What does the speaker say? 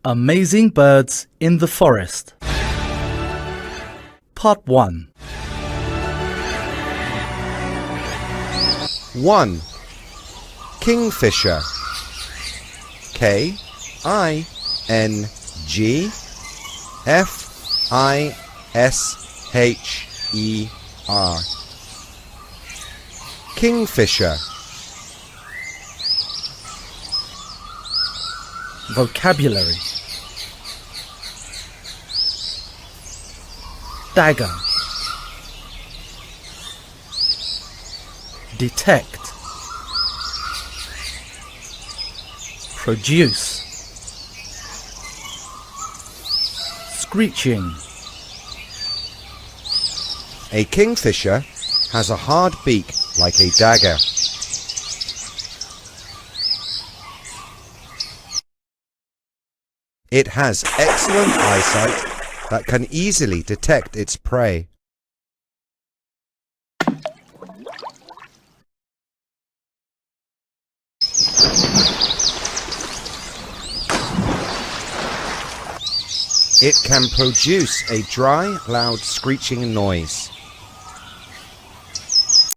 Amazing Birds in the Forest. Part 1. 1. Kingfisher. K-I-N-G-F-I-S-H-E-R. Kingfisher. Vocabulary: dagger, detect, produce, screeching. A kingfisher has a hard beak like a dagger. It has excellent eyesight that can easily detect its prey. It can produce a dry, loud screeching noise.